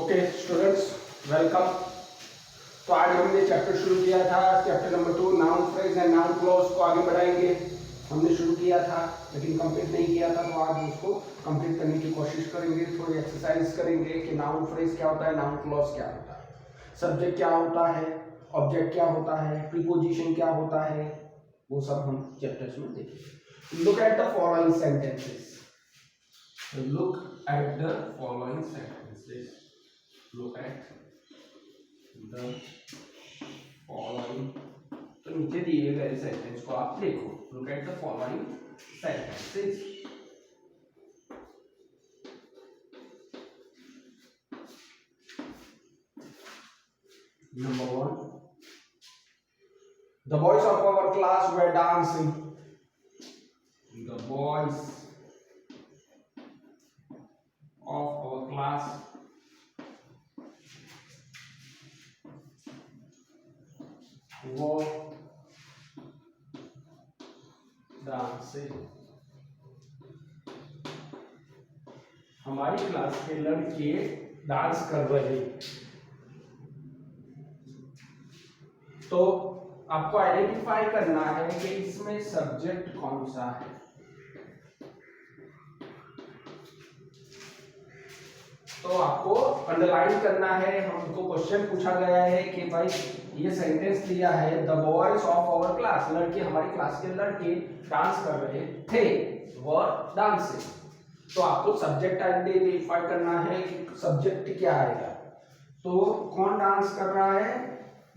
Okay students, welcome. तो आज हमने चैप्टर शुरू किया था, chapter number 2 noun phrase and noun clause को आगे बढ़ाएंगे। हमने शुरू किया था लेकिन कंप्लीट नहीं किया था, तो आज उसको कंप्लीट करने की कोशिश करेंगे। थोड़ी एक्सरसाइज करेंगे कि नाउन फ्रेज क्या होता है, नाउन क्लॉज क्या होता है, सब्जेक्ट क्या होता है, ऑब्जेक्ट क्या होता है, प्रीपोजिशन क्या होता है, वो सब हम चैप्टर्स में देखेंगे। Look at the following sentences. Look at the following sentences. Look at the following. तो नीचे दिए गए सेंटेंस को आप देखो। Look at the following sentences. Number 1. The boys of our class were dancing. The boys of our class were dancing. हमारी class के लड़के डांस कर रहे। तो आपको आइडेंटिफाई करना है कि इसमें सब्जेक्ट कौन सा है। तो आपको अंडरलाइन करना है। हमको क्वेश्चन पूछा गया है कि भाई ये सेंटेंस दिया है, the boys of our class, लड़के, हमारी क्लास के लड़के डांस कर रहे थे, वर डांसिंग। तो आपको सब्जेक्ट आइडेंटिफाई करना है कि सब्जेक्ट क्या आएगा। तो कौन डांस कर रहा है,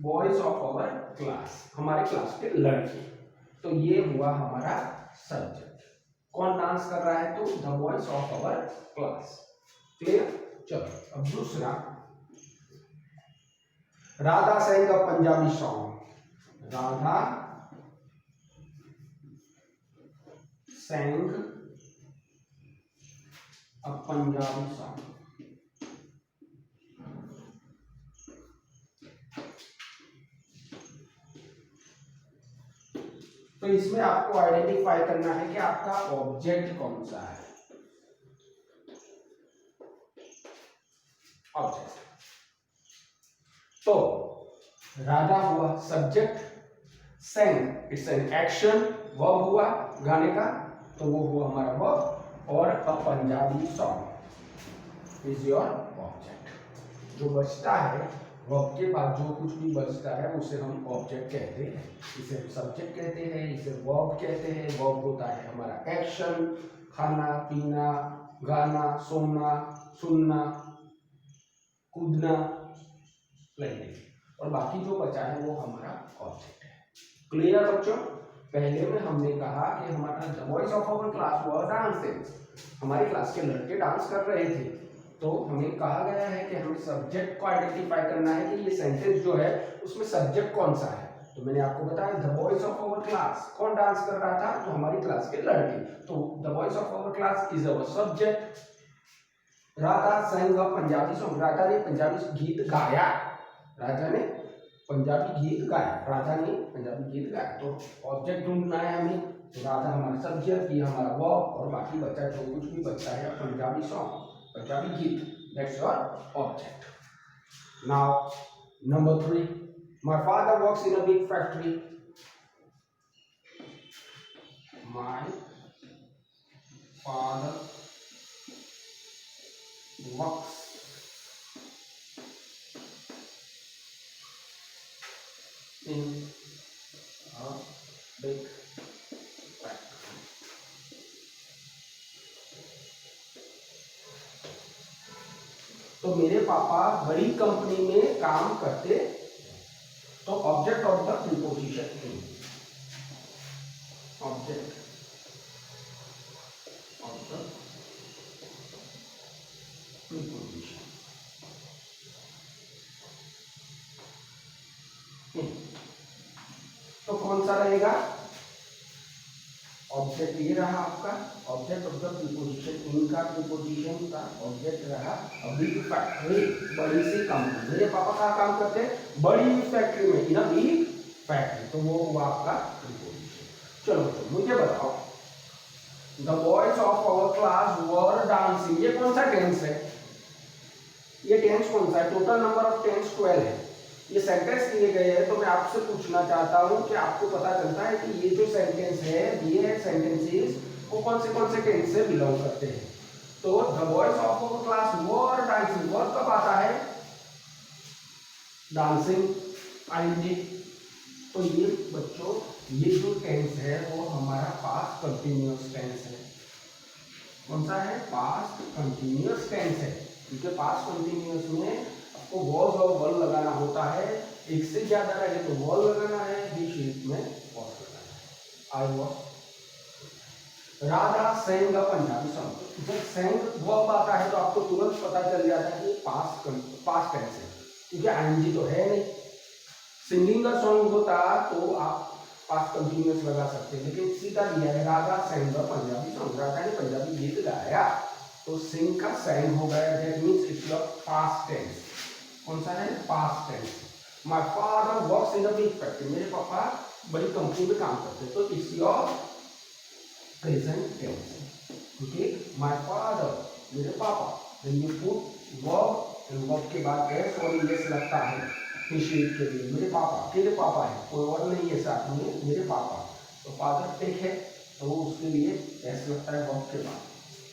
बॉयज ऑफ आवर क्लास, हमारे क्लास के लड़के। तो ये हुआ हमारा सब्जेक्ट। कौन डांस कर रहा है, तो the boys of our class. Clear. चलो अब दूसरा, Radha sang a Punjabi song. Radha sang a Punjabi song. तो इसमें आपको आइडेंटिफाई करना है कि आपका ऑब्जेक्ट कौन सा है। ऑब्जेक्ट तो राधा हुआ subject, sang it's an action, verb हुआ गाने का, तो वो हुआ हमारा वर्ब, और a Punjabi song is your object. जो बचता है वर्ब के बाद, जो कुछ भी बचता है उसे हम ऑब्जेक्ट कहते हैं। इसे हम सब्जेक्ट कहते हैं, इसे वर्ब कहते हैं। वर्ब होता है हमारा एक्शन, खाना पीना, गाना, सोना, सुनना, कूदना, लेने, और बाकी जो बचा है वो हमारा ऑब्जेक्ट है। क्लियर बच्चों। पहले में हमने कहा कि हमारा the boys of our class were dancing, हमारी क्लास के लड़के डांस कर रहे थे। तो हमें कहा गया है कि हमें सब्जेक्ट को आइडेंटिफाई करना है कि ये सेंटेंस जो है उसमें सब्जेक्ट कौन सा है। तो मैंने आपको बताया the boys of our class, कौन डांस कर रहा था, तो हमारी क्लास के लड़के। तो the boys of our class is our subject. Radha sang a Punjabi song, Radha ने पंजाबी गीत गाया। राधा ने पंजाबी गीत गाया, राधा ने पंजाबी गीत गाया। तो ऑब्जेक्ट ढूंढना है हमें। तो राधा हमारा सब्जेक्ट, ये हमारा वर्ब, और बाकी बचा जो कुछ भी बचा है पंजाबी सॉन्ग, पंजाबी गीत, that's your object. Now number 3, my father works in a big factory. My father works in a big factory. तो मेरे पापा बड़ी कंपनी में काम करते। तो object of the preposition in, object of the preposition in, तो कौन सा रहेगा, ऑब्जेक्ट ये रहा आपका, object of the preposition in का, प्रीपोजिशन का ऑब्जेक्ट रहा अ बिग फैक्ट्री, बड़ी सी कंपनी। मेरे पापा कहाँ काम करते हैं, बड़ी फैक्ट्री में, इन अ बिग फैक्ट्री। तो वो हुआ आपका प्रीपोजिशन। चलो तो मुझे बताओ, the boys of our class were dancing, ये कौन सा टेंस है, ये टेंस कौन सा है? टोटल नंबर ऑफ टेंस 12 है। ये सेंटेंस दिए गए हैं, तो मैं आपसे पूछना चाहता हूँ कि आपको पता चलता है कि ये जो सेंटेंस है, ये सेंटेंसेस वो कौन से टेंस से बिलोंग करते हैं। तो the boys of our class were dancing, were कब आता है? Dancing, ING. तो ये बच्चों, ये जो टेंस है वो हमारा पास्ट कंटिन्यूअस टेंस है। कौन सा है? पास्ट कंटिन्यूअस टेंस है, क्योंकि पास्ट कंटिन्यूअस में आपको वॉज और वर लगाना होता है। एक से ज्यादा रहे तो वर लगाना है, बीच में वॉज लगाना है। I was. Radha sang Punjabi song. जब सेंग वर्ब आता है तो आपको तुरंत पता चल जाता है कि पास्ट टेंस है, क्योंकि आईएनजी तो है नहीं। सिंगिंग का सॉन्ग होता तो आप पास्ट कंटिन्यूअस लगा सकते हैं, लेकिन सीधा दिया है राधा सेंग पंजाबी सॉन्ग। राधा ने पंजाबी गीत गाया, तो सिंग का सेंग हो गया, that means it's your past tense. कौन सा है? Past tense. My father works in the big factory. मेरे पापा बड़ी कंपनी में काम करते हैं, तो it's your present tense. Okay, my father, मेरे पापा। When you put verb, verb के बाद एस और एस लगता है निषेध के लिए। मेरे पापा, तेरे पापा है, कोई और नहीं है साथ में, मेरे पापा। तो फादर एक है, तो उसके लिए एस लगता है वर्ब के बाद।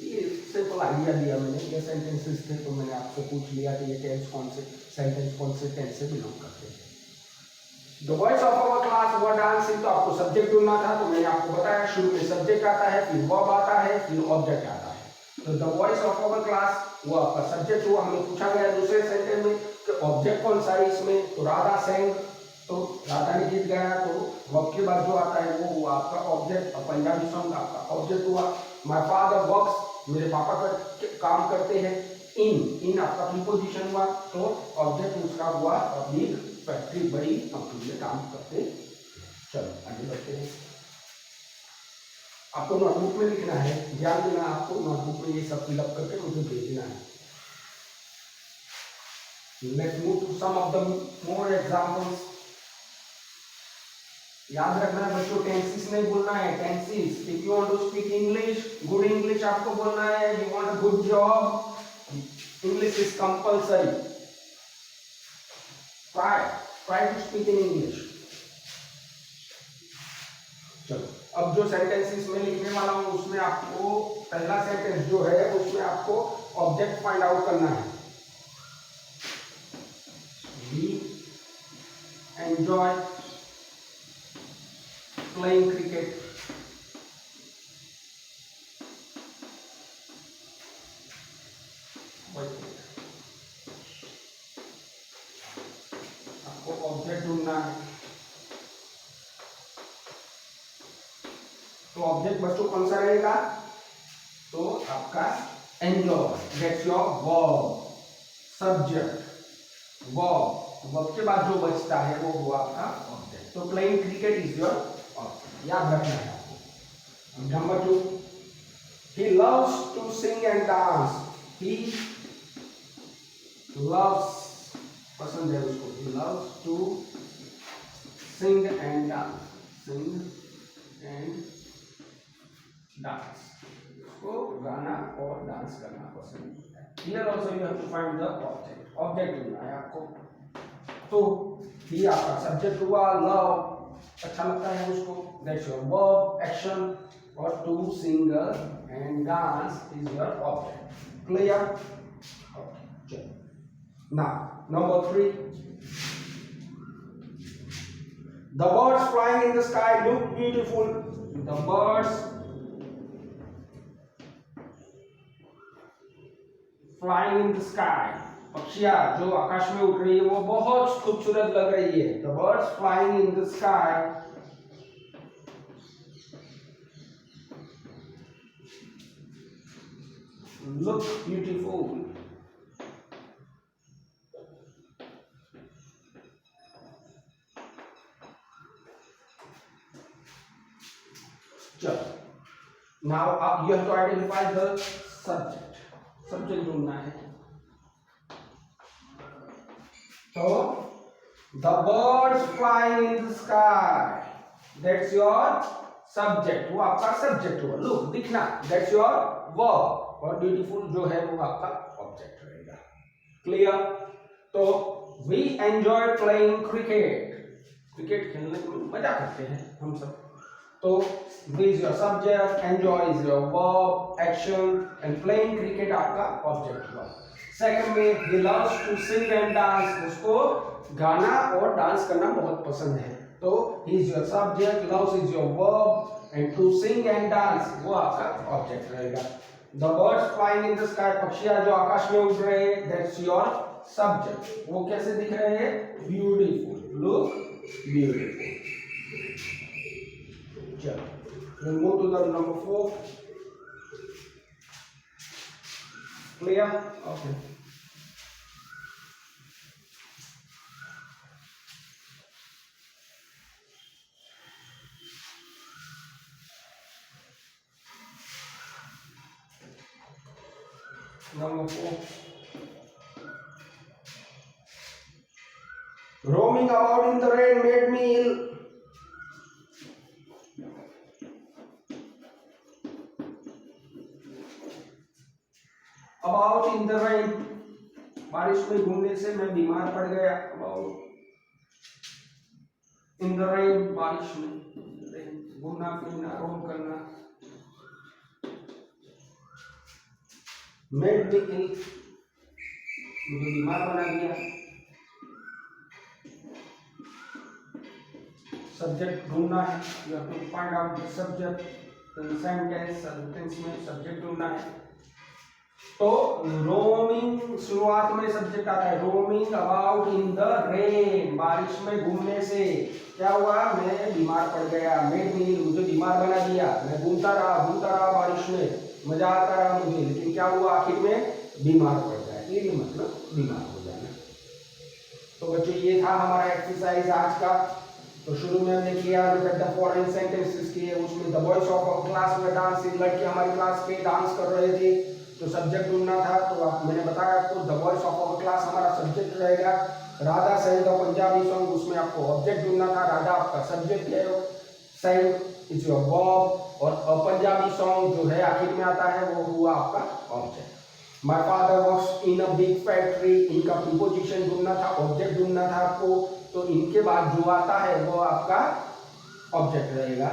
ये सिंपल आइडिया दिया मैंने। ये सेंटेंसेस थे, तो मैंने आपसे पूछ लिया कि ये टेंस कौन से सेंटेंस कौन से टेंस से बिलोंग करते हैं। The boys of our class were dancing, तो आपको सब्जेक्ट ढूंढना था, तो मैंने आपको बताया शुरू में सब्जेक्ट आता है, फिर वर्ब आता है, फिर ऑब्जेक्ट आता है। तो the boys of our class, वो आपका सब्जेक्ट हुआ। हमें पूछा गया दूसरे सेंटेंस में कि ऑब्जेक्ट कौन सा है इसमें, तो राधा सेंग, तो राधा ने गीत गाया, तो वर्ब के बाद जो आता है वो आपका ऑब्जेक्ट। पंजाबी सॉन्ग आपका ऑब्जेक्ट हुआ। माय फादर वर्क्स, मेरे पापा काम करते हैं। इन आपका प्रीपोजिशन हुआ, तो ऑब्जेक्ट उसका हुआ बिग फैक्ट्री, बड़ी कंपनी में काम करते। चलो आगे बढ़ते हैं। आपको नोटबुक में लिखना है, ध्यान देना, आपको नोटबुक में ये सब फिलअप करके मुझे भेजना है। Let's move to some of the more examples. याद रखना है बच्चों, टेंसेस नहीं बोलना है, tenses. If you want to speak English, good English आपको बोलना है। You want a good job, English is compulsory. Try to speak in English. चलो, अब जो सेंटेंसेस में लिखने वाला हूं उसमें आपको पहला सेंटेंस जो है उसमें आपको ऑब्जेक्ट फाइंड आउट करना है। We enjoy playing cricket. आपको ऑब्जेक्ट ढूंढना है, तो ऑब्जेक्ट बच्चों कौन सा रहेगा? तो आपका enjoy, that's your verb. Subject verb, verb के बाद जो बचता है वो हुआ आपका ऑब्जेक्ट। तो playing cricket is your object, याद रखना है आपको। Number 2, he loves to sing and dance. He loves, पसंद है उसको, he loves to sing and dance. Sing and dance, उसको गाना और डांस करना पसंद है। Here also you have to find the object. Object ढूंढना है आपको। तो ये आपका सब्जेक्ट हुआ, लव अच्छा लगता है उसको, दैट्स योर वर्ब एक्शन, और to sing and dance is your object. Clear? चलो, now number 3, the birds flying in the sky look beautiful. The birds flying in the sky, पक्षियां जो आकाश में उड़ रही है वो बहुत खूबसूरत लग रही है। The birds flying in the sky look beautiful. चलो, now you have to identify the subject. Subject ढूंढना है, तो the birds flying in the sky, that's your subject, वो आपका सब्जेक्ट हुआ। लुक दिखना, that's your verb, और ब्यूटीफुल जो है वो आपका ऑब्जेक्ट रहेगा। क्लियर? तो we enjoy playing cricket, cricket खेलने में मजा करते हैं हम सब। तो we is your subject, enjoy is your verb, action and playing cricket आपका ऑब्जेक्ट हुआ। सेकंड में he loves to sing and dance, उसको गाना और डांस करना बहुत पसंद है। तो he is your subject, loves is your verb and to sing and dance वो आपका ऑब्जेक्ट रहेगा। The birds flying in the sky, पक्षियां जो आकाश में उड़ रहे हैं, दैट्स योर सब्जेक्ट। वो कैसे दिख रहे हैं? Beautiful, look beautiful. चलो, we'll move to the number 4. Clear? Okay. Number 4. Roaming about in the rain made me ill. About in the rain, बारिश में घूमने से मैं बीमार पड़ गया। About in the rain, बारिश में घूमना फिरना, रोम करना। Made me ill, मुझे बीमार बना दिया। सब्जेक्ट ढूंढना है, you have to find out the subject in sentence, sentence में सब्जेक्ट ढूंढना है। तो रोमिंग शुरुआत में सब्जेक्ट आता है, roaming about in the rain, बारिश में घूमने से क्या हुआ? मैं बीमार पड़ गया। मेड मी, मुझे बीमार बना दिया। मैं घूमता रहा बारिश में, मजा आता रहा मुझे, लेकिन क्या हुआ? आखिर में बीमार पड़ गया। ये मतलब बीमार हो जाना। तो बच्चों ये था हमारा एक्सरसाइज आज का। तो शुरू में हमने किया द फॉलोइंग सेंटेंसेस किए, उसमें the boys of our class में डांसिंग, लड़के हमारी क्लास के डांस कर रहे थे। तो सब्जेक्ट ढूंढना था, तो मैंने बताया आपको the voice of our class हमारा सब्जेक्ट रहेगा। Radha sang the Punjabi song, उसमें आपको ऑब्जेक्ट ढूंढना था। राधा आपका सब्जेक्ट है, sang इज योर वर्ब, और पंजाबी सॉन्ग जो है आखिर में आता है वो हुआ आपका object. My father works in a big factory, इनका प्रीपोजिशन ढूंढना था, ऑब्जेक्ट ढूंढना था आपको। तो इनके बाद जो आता है वो आपका ऑब्जेक्ट रहेगा।